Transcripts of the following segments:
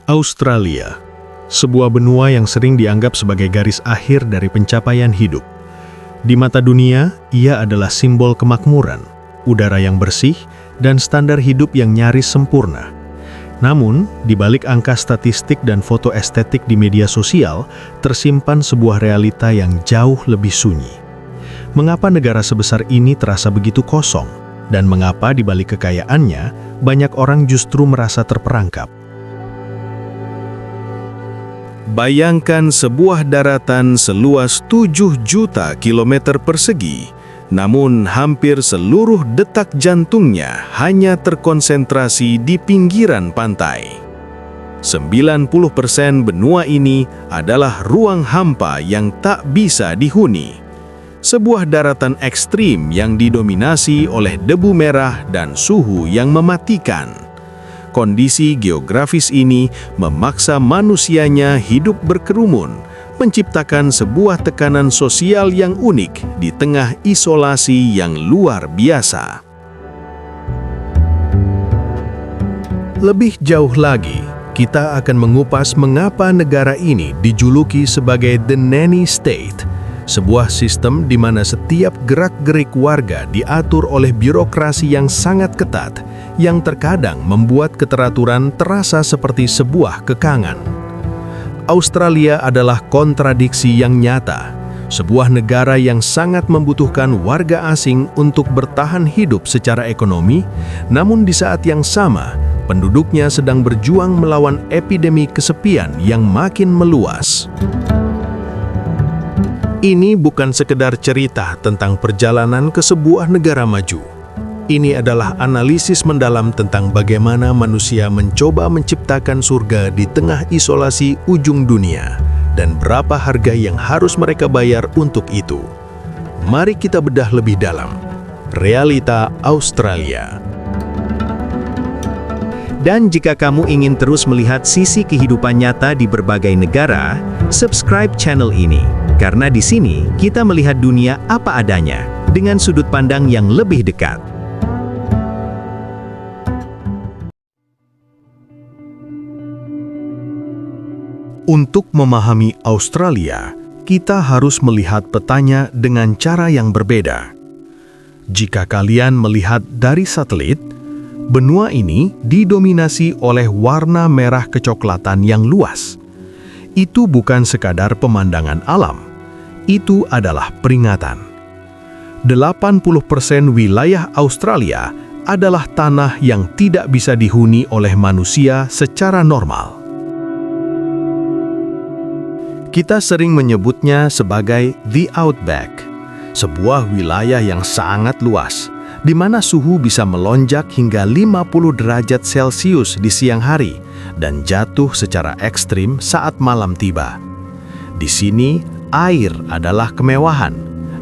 Australia, sebuah benua yang sering dianggap sebagai garis akhir dari pencapaian hidup. Di mata dunia, ia adalah simbol kemakmuran, udara yang bersih, dan standar hidup yang nyaris sempurna. Namun, di balik angka statistik dan foto estetik di media sosial, tersimpan sebuah realita yang jauh lebih sunyi. Mengapa negara sebesar ini terasa begitu kosong? Dan mengapa di balik kekayaannya, banyak orang justru merasa terperangkap? Bayangkan sebuah daratan seluas 7 juta kilometer persegi, namun hampir seluruh detak jantungnya hanya terkonsentrasi di pinggiran pantai. 90% benua ini adalah ruang hampa yang tak bisa dihuni. Sebuah daratan ekstrim yang didominasi oleh debu merah dan suhu yang mematikan. Kondisi geografis ini memaksa manusianya hidup berkerumun, menciptakan sebuah tekanan sosial yang unik di tengah isolasi yang luar biasa. Lebih jauh lagi, kita akan mengupas mengapa negara ini dijuluki sebagai The Nanny State, sebuah sistem di mana setiap gerak-gerik warga diatur oleh birokrasi yang sangat ketat, yang terkadang membuat keteraturan terasa seperti sebuah kekangan. Australia adalah kontradiksi yang nyata, sebuah negara yang sangat membutuhkan warga asing untuk bertahan hidup secara ekonomi, namun di saat yang sama, penduduknya sedang berjuang melawan epidemi kesepian yang makin meluas. Ini bukan sekedar cerita tentang perjalanan ke sebuah negara maju. Ini adalah analisis mendalam tentang bagaimana manusia mencoba menciptakan surga di tengah isolasi ujung dunia, dan berapa harga yang harus mereka bayar untuk itu. Mari kita bedah lebih dalam. Realita Australia. Dan jika kamu ingin terus melihat sisi kehidupan nyata di berbagai negara, subscribe channel ini. Karena di sini kita melihat dunia apa adanya, dengan sudut pandang yang lebih dekat. Untuk memahami Australia, kita harus melihat petanya dengan cara yang berbeda. Jika kalian melihat dari satelit, benua ini didominasi oleh warna merah kecoklatan yang luas. Itu bukan sekadar pemandangan alam, itu adalah peringatan. 80% wilayah Australia adalah tanah yang tidak bisa dihuni oleh manusia secara normal. Kita sering menyebutnya sebagai The Outback, sebuah wilayah yang sangat luas, di mana suhu bisa melonjak hingga 50 derajat Celcius di siang hari dan jatuh secara ekstrim saat malam tiba. Di sini, air adalah kemewahan,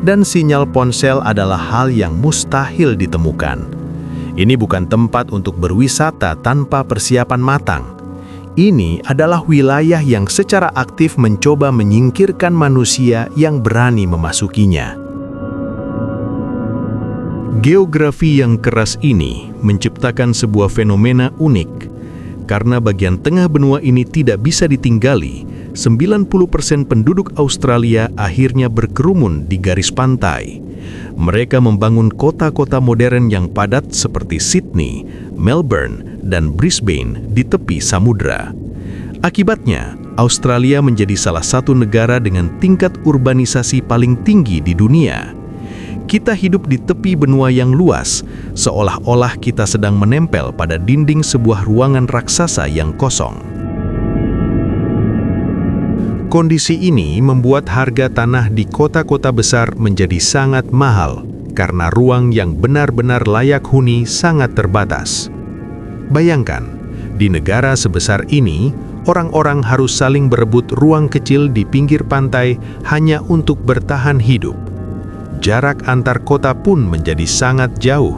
dan sinyal ponsel adalah hal yang mustahil ditemukan. Ini bukan tempat untuk berwisata tanpa persiapan matang. Ini adalah wilayah yang secara aktif mencoba menyingkirkan manusia yang berani memasukinya. Geografi yang keras ini menciptakan sebuah fenomena unik. Karena bagian tengah benua ini tidak bisa ditinggali, 90% penduduk Australia akhirnya berkerumun di garis pantai. Mereka membangun kota-kota modern yang padat seperti Sydney, Melbourne, dan Brisbane di tepi samudera. Akibatnya, Australia menjadi salah satu negara dengan tingkat urbanisasi paling tinggi di dunia. Kita hidup di tepi benua yang luas, seolah-olah kita sedang menempel pada dinding sebuah ruangan raksasa yang kosong. Kondisi ini membuat harga tanah di kota-kota besar menjadi sangat mahal, karena ruang yang benar-benar layak huni sangat terbatas. Bayangkan, di negara sebesar ini, orang-orang harus saling berebut ruang kecil di pinggir pantai hanya untuk bertahan hidup. Jarak antar kota pun menjadi sangat jauh.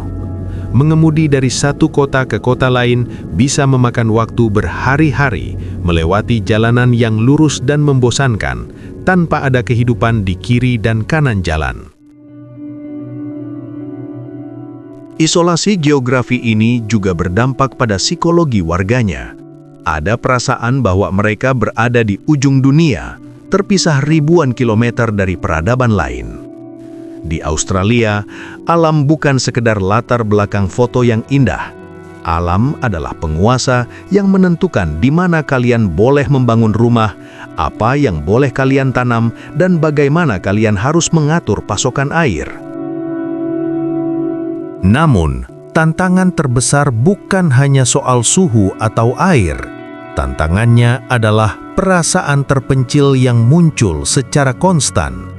Mengemudi dari satu kota ke kota lain bisa memakan waktu berhari-hari, melewati jalanan yang lurus dan membosankan, tanpa ada kehidupan di kiri dan kanan jalan. Isolasi geografi ini juga berdampak pada psikologi warganya. Ada perasaan bahwa mereka berada di ujung dunia, terpisah ribuan kilometer dari peradaban lain. Di Australia, alam bukan sekedar latar belakang foto yang indah. Alam adalah penguasa yang menentukan di mana kalian boleh membangun rumah, apa yang boleh kalian tanam, dan bagaimana kalian harus mengatur pasokan air. Namun, tantangan terbesar bukan hanya soal suhu atau air. Tantangannya adalah perasaan terpencil yang muncul secara konstan.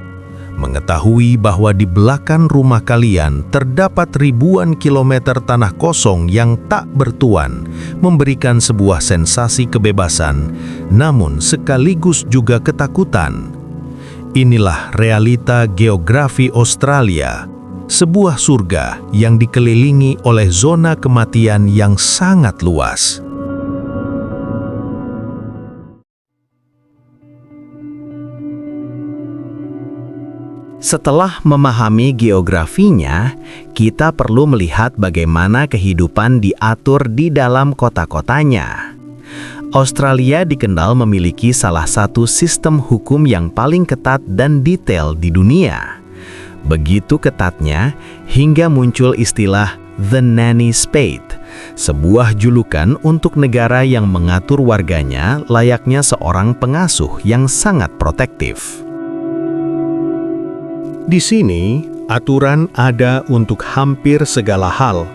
Mengetahui bahwa di belakang rumah kalian terdapat ribuan kilometer tanah kosong yang tak bertuan, memberikan sebuah sensasi kebebasan, namun sekaligus juga ketakutan. Inilah realita geografi Australia, sebuah surga yang dikelilingi oleh zona kematian yang sangat luas. Setelah memahami geografinya, kita perlu melihat bagaimana kehidupan diatur di dalam kota-kotanya. Australia dikenal memiliki salah satu sistem hukum yang paling ketat dan detail di dunia. Begitu ketatnya, hingga muncul istilah The Nanny State, sebuah julukan untuk negara yang mengatur warganya layaknya seorang pengasuh yang sangat protektif. Di sini, aturan ada untuk hampir segala hal,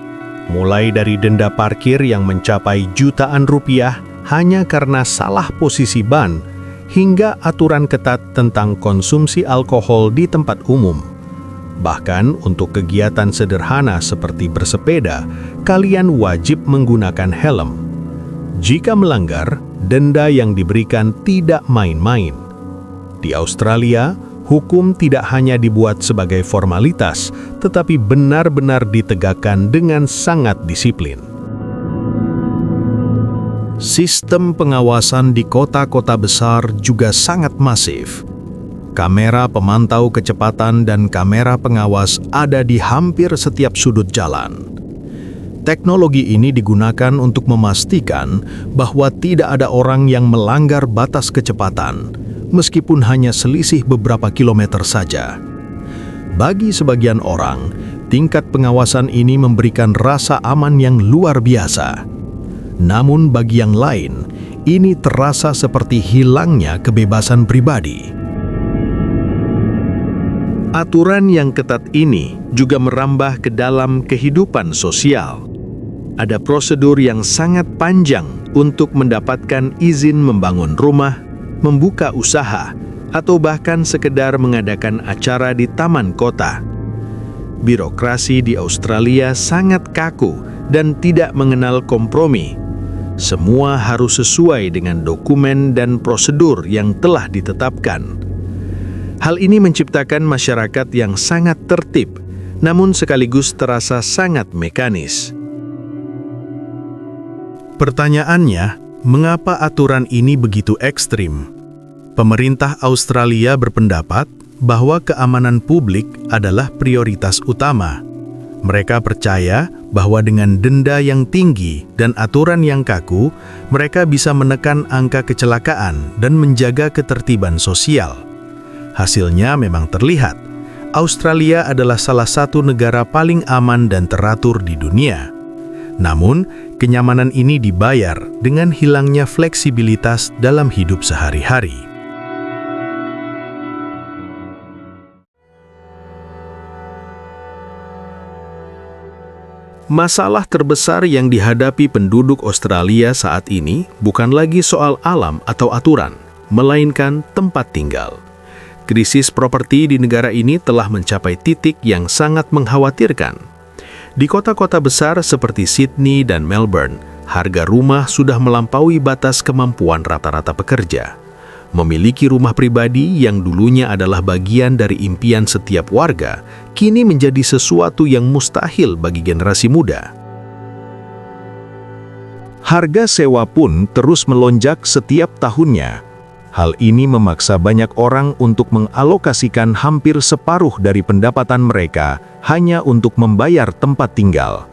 mulai dari denda parkir yang mencapai jutaan rupiah hanya karena salah posisi ban, hingga aturan ketat tentang konsumsi alkohol di tempat umum. Bahkan untuk kegiatan sederhana seperti bersepeda, kalian wajib menggunakan helm. Jika melanggar, denda yang diberikan tidak main-main. Di Australia, hukum tidak hanya dibuat sebagai formalitas, tetapi benar-benar ditegakkan dengan sangat disiplin. Sistem pengawasan di kota-kota besar juga sangat masif. Kamera pemantau kecepatan dan kamera pengawas ada di hampir setiap sudut jalan. Teknologi ini digunakan untuk memastikan bahwa tidak ada orang yang melanggar batas kecepatan, meskipun hanya selisih beberapa kilometer saja. Bagi sebagian orang, tingkat pengawasan ini memberikan rasa aman yang luar biasa. Namun bagi yang lain, ini terasa seperti hilangnya kebebasan pribadi. Aturan yang ketat ini juga merambah ke dalam kehidupan sosial. Ada prosedur yang sangat panjang untuk mendapatkan izin membangun rumah, membuka usaha, atau bahkan sekedar mengadakan acara di taman kota. Birokrasi di Australia sangat kaku dan tidak mengenal kompromi. Semua harus sesuai dengan dokumen dan prosedur yang telah ditetapkan. Hal ini menciptakan masyarakat yang sangat tertib, namun sekaligus terasa sangat mekanis. Pertanyaannya, mengapa aturan ini begitu ekstrim? Pemerintah Australia berpendapat bahwa keamanan publik adalah prioritas utama. Mereka percaya bahwa dengan denda yang tinggi dan aturan yang kaku, mereka bisa menekan angka kecelakaan dan menjaga ketertiban sosial. Hasilnya memang terlihat. Australia adalah salah satu negara paling aman dan teratur di dunia. Namun, kenyamanan ini dibayar dengan hilangnya fleksibilitas dalam hidup sehari-hari. Masalah terbesar yang dihadapi penduduk Australia saat ini bukan lagi soal alam atau aturan, melainkan tempat tinggal. Krisis properti di negara ini telah mencapai titik yang sangat mengkhawatirkan. Di kota-kota besar seperti Sydney dan Melbourne, harga rumah sudah melampaui batas kemampuan rata-rata pekerja. Memiliki rumah pribadi yang dulunya adalah bagian dari impian setiap warga, kini menjadi sesuatu yang mustahil bagi generasi muda. Harga sewa pun terus melonjak setiap tahunnya. Hal ini memaksa banyak orang untuk mengalokasikan hampir separuh dari pendapatan mereka hanya untuk membayar tempat tinggal.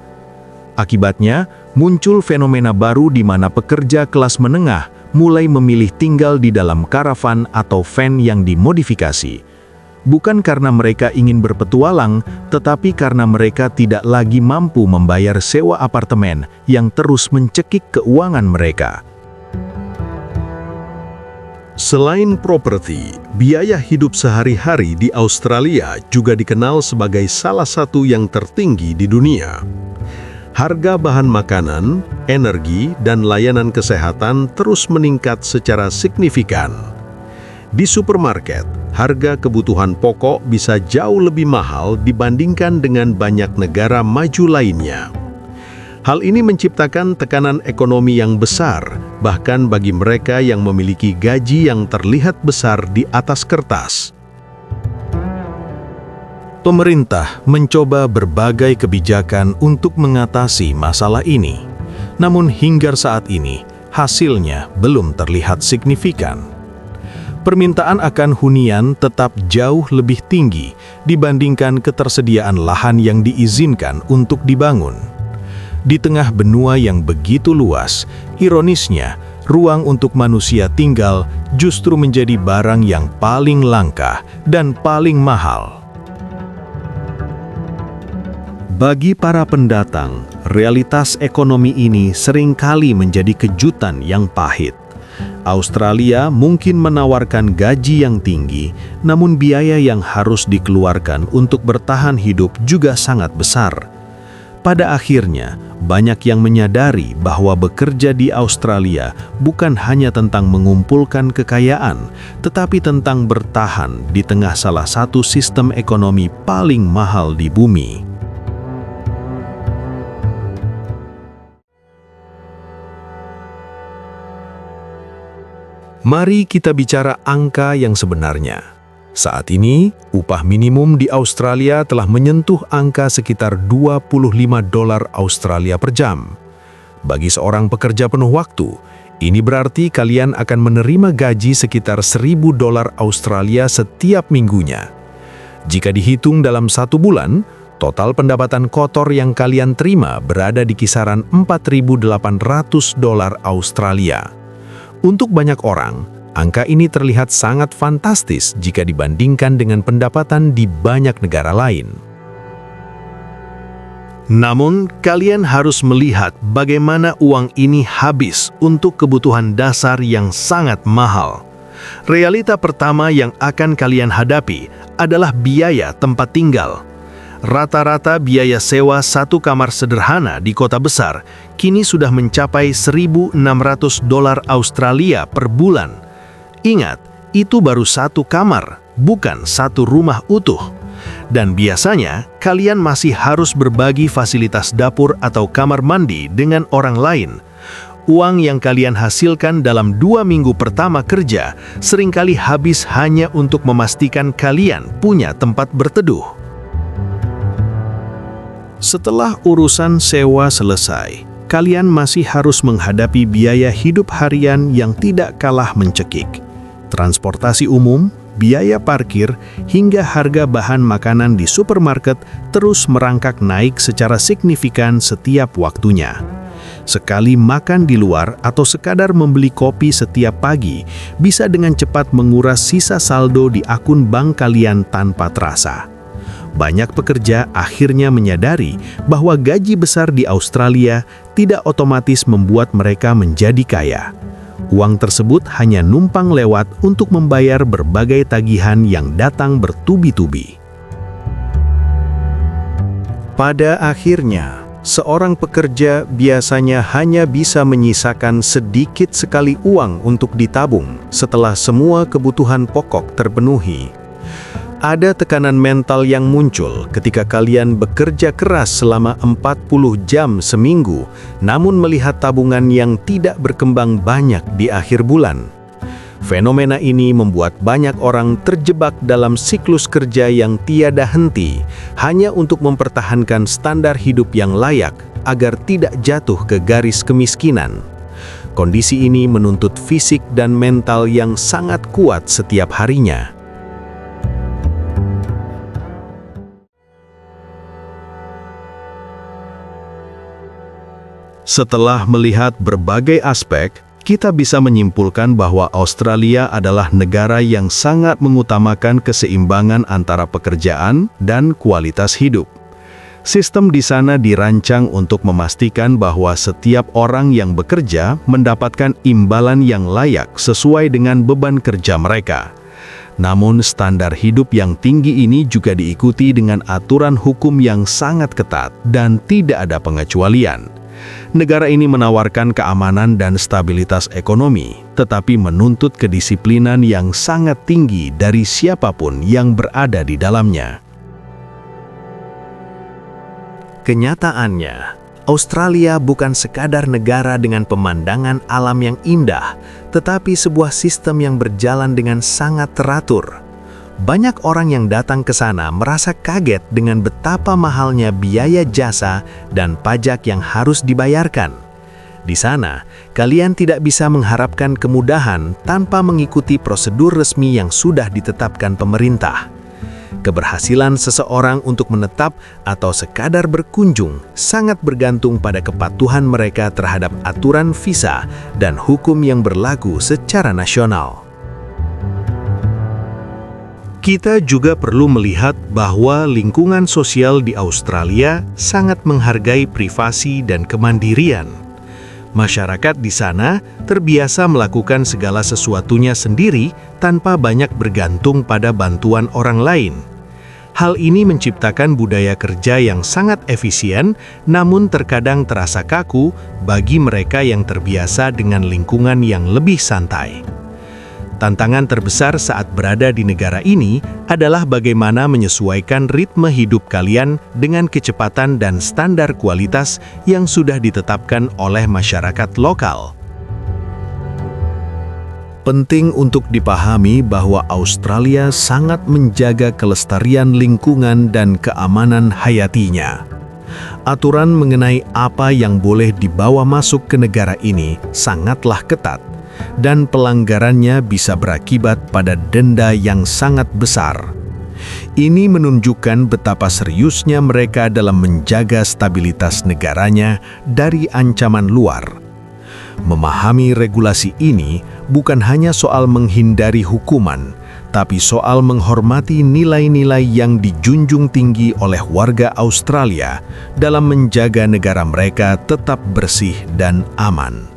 Akibatnya, muncul fenomena baru di mana pekerja kelas menengah mulai memilih tinggal di dalam karavan atau van yang dimodifikasi. Bukan karena mereka ingin berpetualang, tetapi karena mereka tidak lagi mampu membayar sewa apartemen yang terus mencekik keuangan mereka. Selain properti, biaya hidup sehari-hari di Australia juga dikenal sebagai salah satu yang tertinggi di dunia. Harga bahan makanan, energi, dan layanan kesehatan terus meningkat secara signifikan. Di supermarket, harga kebutuhan pokok bisa jauh lebih mahal dibandingkan dengan banyak negara maju lainnya. Hal ini menciptakan tekanan ekonomi yang besar, bahkan bagi mereka yang memiliki gaji yang terlihat besar di atas kertas. Pemerintah mencoba berbagai kebijakan untuk mengatasi masalah ini. Namun hingga saat ini, hasilnya belum terlihat signifikan. Permintaan akan hunian tetap jauh lebih tinggi dibandingkan ketersediaan lahan yang diizinkan untuk dibangun. Di tengah benua yang begitu luas, ironisnya, ruang untuk manusia tinggal justru menjadi barang yang paling langka dan paling mahal. Bagi para pendatang, realitas ekonomi ini seringkali menjadi kejutan yang pahit. Australia mungkin menawarkan gaji yang tinggi, namun biaya yang harus dikeluarkan untuk bertahan hidup juga sangat besar. Pada akhirnya, banyak yang menyadari bahwa bekerja di Australia bukan hanya tentang mengumpulkan kekayaan, tetapi tentang bertahan di tengah salah satu sistem ekonomi paling mahal di bumi. Mari kita bicara angka yang sebenarnya. Saat ini, upah minimum di Australia telah menyentuh angka sekitar $25 Australia per jam. Bagi seorang pekerja penuh waktu, ini berarti kalian akan menerima gaji sekitar $1.000 Australia setiap minggunya. Jika dihitung dalam 1 bulan, total pendapatan kotor yang kalian terima berada di kisaran $4.800 Australia. Untuk banyak orang, angka ini terlihat sangat fantastis jika dibandingkan dengan pendapatan di banyak negara lain. Namun, kalian harus melihat bagaimana uang ini habis untuk kebutuhan dasar yang sangat mahal. Realita pertama yang akan kalian hadapi adalah biaya tempat tinggal. Rata-rata biaya sewa satu kamar sederhana di kota besar kini sudah mencapai $1.600 Australia per bulan. Ingat, itu baru satu kamar, bukan satu rumah utuh. Dan biasanya, kalian masih harus berbagi fasilitas dapur atau kamar mandi dengan orang lain. Uang yang kalian hasilkan dalam 2 minggu pertama kerja seringkali habis hanya untuk memastikan kalian punya tempat berteduh. Setelah urusan sewa selesai, kalian masih harus menghadapi biaya hidup harian yang tidak kalah mencekik. Transportasi umum, biaya parkir, hingga harga bahan makanan di supermarket terus merangkak naik secara signifikan setiap waktunya. Sekali makan di luar atau sekadar membeli kopi setiap pagi bisa dengan cepat menguras sisa saldo di akun bank kalian tanpa terasa. Banyak pekerja akhirnya menyadari bahwa gaji besar di Australia tidak otomatis membuat mereka menjadi kaya. Uang tersebut hanya numpang lewat untuk membayar berbagai tagihan yang datang bertubi-tubi. Pada akhirnya, seorang pekerja biasanya hanya bisa menyisakan sedikit sekali uang untuk ditabung setelah semua kebutuhan pokok terpenuhi. Ada tekanan mental yang muncul ketika kalian bekerja keras selama 40 jam seminggu, namun melihat tabungan yang tidak berkembang banyak di akhir bulan. Fenomena ini membuat banyak orang terjebak dalam siklus kerja yang tiada henti, hanya untuk mempertahankan standar hidup yang layak agar tidak jatuh ke garis kemiskinan. Kondisi ini menuntut fisik dan mental yang sangat kuat setiap harinya. Setelah melihat berbagai aspek, kita bisa menyimpulkan bahwa Australia adalah negara yang sangat mengutamakan keseimbangan antara pekerjaan dan kualitas hidup. Sistem di sana dirancang untuk memastikan bahwa setiap orang yang bekerja mendapatkan imbalan yang layak sesuai dengan beban kerja mereka. Namun standar hidup yang tinggi ini juga diikuti dengan aturan hukum yang sangat ketat dan tidak ada pengecualian. Negara ini menawarkan keamanan dan stabilitas ekonomi, tetapi menuntut kedisiplinan yang sangat tinggi dari siapapun yang berada di dalamnya. Kenyataannya, Australia bukan sekadar negara dengan pemandangan alam yang indah, tetapi sebuah sistem yang berjalan dengan sangat teratur. Banyak orang yang datang ke sana merasa kaget dengan betapa mahalnya biaya jasa dan pajak yang harus dibayarkan. Di sana, kalian tidak bisa mengharapkan kemudahan tanpa mengikuti prosedur resmi yang sudah ditetapkan pemerintah. Keberhasilan seseorang untuk menetap atau sekadar berkunjung sangat bergantung pada kepatuhan mereka terhadap aturan visa dan hukum yang berlaku secara nasional. Kita juga perlu melihat bahwa lingkungan sosial di Australia sangat menghargai privasi dan kemandirian. Masyarakat di sana terbiasa melakukan segala sesuatunya sendiri tanpa banyak bergantung pada bantuan orang lain. Hal ini menciptakan budaya kerja yang sangat efisien, namun terkadang terasa kaku bagi mereka yang terbiasa dengan lingkungan yang lebih santai. Tantangan terbesar saat berada di negara ini adalah bagaimana menyesuaikan ritme hidup kalian dengan kecepatan dan standar kualitas yang sudah ditetapkan oleh masyarakat lokal. Penting untuk dipahami bahwa Australia sangat menjaga kelestarian lingkungan dan keamanan hayatinya. Aturan mengenai apa yang boleh dibawa masuk ke negara ini sangatlah ketat, dan pelanggarannya bisa berakibat pada denda yang sangat besar. Ini menunjukkan betapa seriusnya mereka dalam menjaga stabilitas negaranya dari ancaman luar. Memahami regulasi ini bukan hanya soal menghindari hukuman, tapi soal menghormati nilai-nilai yang dijunjung tinggi oleh warga Australia dalam menjaga negara mereka tetap bersih dan aman.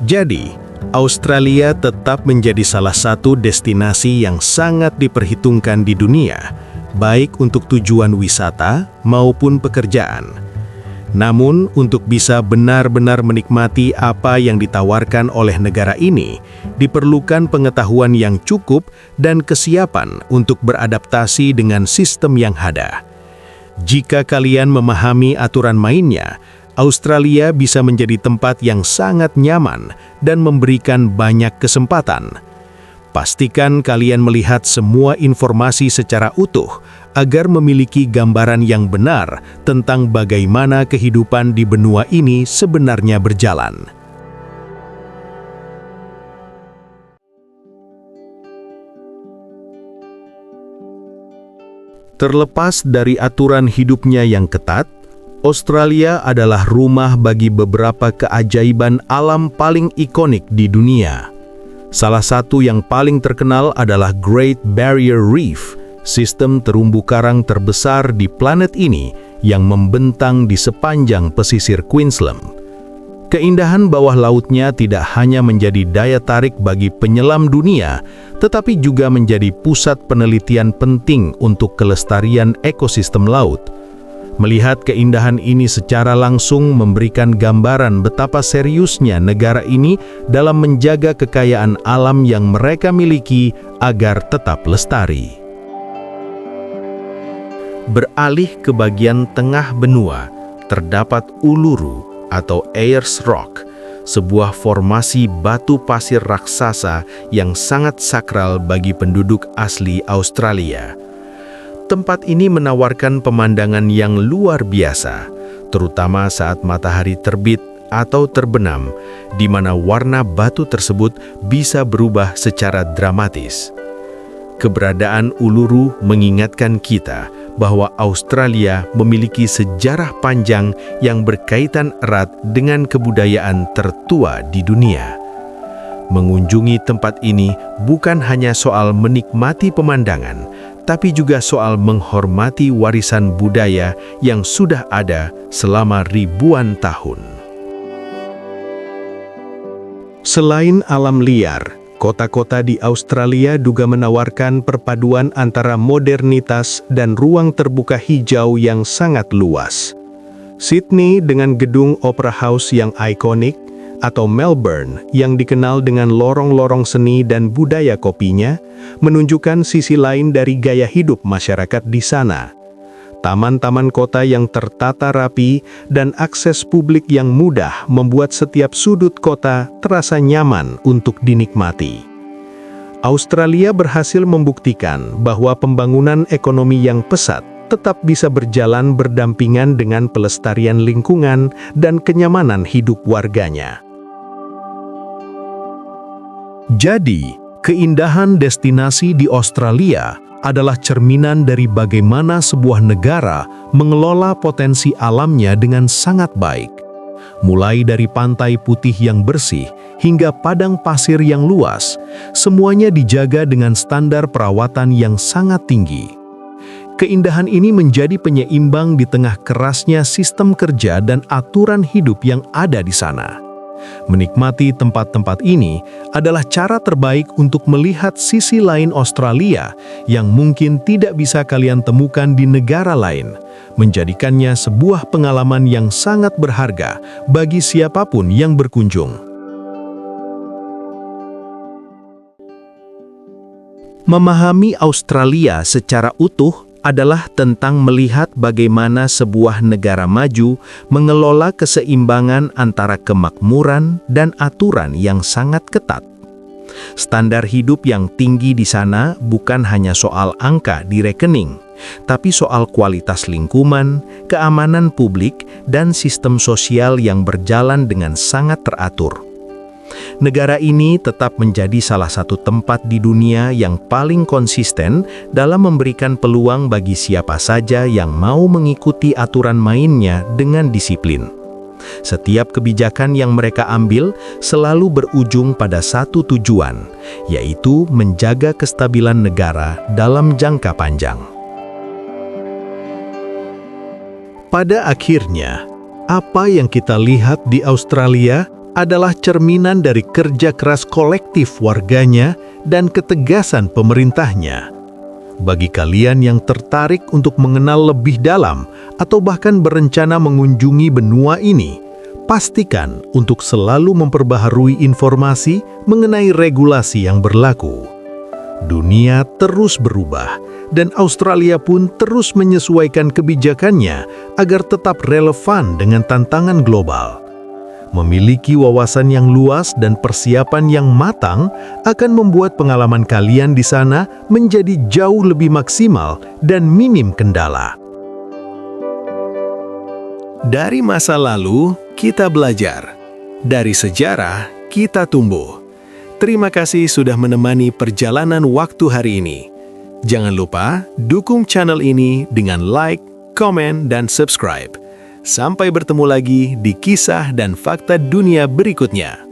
Jadi, Australia tetap menjadi salah satu destinasi yang sangat diperhitungkan di dunia, baik untuk tujuan wisata maupun pekerjaan. Namun, untuk bisa benar-benar menikmati apa yang ditawarkan oleh negara ini, diperlukan pengetahuan yang cukup dan kesiapan untuk beradaptasi dengan sistem yang ada. Jika kalian memahami aturan mainnya, Australia bisa menjadi tempat yang sangat nyaman dan memberikan banyak kesempatan. Pastikan kalian melihat semua informasi secara utuh agar memiliki gambaran yang benar tentang bagaimana kehidupan di benua ini sebenarnya berjalan. Terlepas dari aturan hidupnya yang ketat, Australia adalah rumah bagi beberapa keajaiban alam paling ikonik di dunia. Salah satu yang paling terkenal adalah Great Barrier Reef, sistem terumbu karang terbesar di planet ini yang membentang di sepanjang pesisir Queensland. Keindahan bawah lautnya tidak hanya menjadi daya tarik bagi penyelam dunia, tetapi juga menjadi pusat penelitian penting untuk kelestarian ekosistem laut. Melihat keindahan ini secara langsung memberikan gambaran betapa seriusnya negara ini dalam menjaga kekayaan alam yang mereka miliki agar tetap lestari. Beralih ke bagian tengah benua, terdapat Uluru atau Ayers Rock, sebuah formasi batu pasir raksasa yang sangat sakral bagi penduduk asli Australia. Tempat ini menawarkan pemandangan yang luar biasa, terutama saat matahari terbit atau terbenam, di mana warna batu tersebut bisa berubah secara dramatis. Keberadaan Uluru mengingatkan kita bahwa Australia memiliki sejarah panjang yang berkaitan erat dengan kebudayaan tertua di dunia. Mengunjungi tempat ini bukan hanya soal menikmati pemandangan, tapi juga soal menghormati warisan budaya yang sudah ada selama ribuan tahun. Selain alam liar, kota-kota di Australia juga menawarkan perpaduan antara modernitas dan ruang terbuka hijau yang sangat luas. Sydney dengan gedung Opera House yang ikonik, atau Melbourne yang dikenal dengan lorong-lorong seni dan budaya kopinya, menunjukkan sisi lain dari gaya hidup masyarakat di sana. Taman-taman kota yang tertata rapi dan akses publik yang mudah membuat setiap sudut kota terasa nyaman untuk dinikmati. Australia berhasil membuktikan bahwa pembangunan ekonomi yang pesat tetap bisa berjalan berdampingan dengan pelestarian lingkungan dan kenyamanan hidup warganya. Jadi, keindahan destinasi di Australia adalah cerminan dari bagaimana sebuah negara mengelola potensi alamnya dengan sangat baik. Mulai dari pantai putih yang bersih hingga padang pasir yang luas, semuanya dijaga dengan standar perawatan yang sangat tinggi. Keindahan ini menjadi penyeimbang di tengah kerasnya sistem kerja dan aturan hidup yang ada di sana. Menikmati tempat-tempat ini adalah cara terbaik untuk melihat sisi lain Australia yang mungkin tidak bisa kalian temukan di negara lain, menjadikannya sebuah pengalaman yang sangat berharga bagi siapapun yang berkunjung. Memahami Australia secara utuh adalah tentang melihat bagaimana sebuah negara maju mengelola keseimbangan antara kemakmuran dan aturan yang sangat ketat. Standar hidup yang tinggi di sana bukan hanya soal angka di rekening, tapi soal kualitas lingkungan, keamanan publik, dan sistem sosial yang berjalan dengan sangat teratur. Negara ini tetap menjadi salah satu tempat di dunia yang paling konsisten dalam memberikan peluang bagi siapa saja yang mau mengikuti aturan mainnya dengan disiplin. Setiap kebijakan yang mereka ambil selalu berujung pada satu tujuan, yaitu menjaga kestabilan negara dalam jangka panjang. Pada akhirnya, apa yang kita lihat di Australia adalah cerminan dari kerja keras kolektif warganya dan ketegasan pemerintahnya. Bagi kalian yang tertarik untuk mengenal lebih dalam atau bahkan berencana mengunjungi benua ini, pastikan untuk selalu memperbaharui informasi mengenai regulasi yang berlaku. Dunia terus berubah, dan Australia pun terus menyesuaikan kebijakannya agar tetap relevan dengan tantangan global. Memiliki wawasan yang luas dan persiapan yang matang akan membuat pengalaman kalian di sana menjadi jauh lebih maksimal dan minim kendala. Dari masa lalu, kita belajar. Dari sejarah, kita tumbuh. Terima kasih sudah menemani perjalanan waktu hari ini. Jangan lupa dukung channel ini dengan like, komen, dan subscribe. Sampai bertemu lagi di kisah dan fakta dunia berikutnya.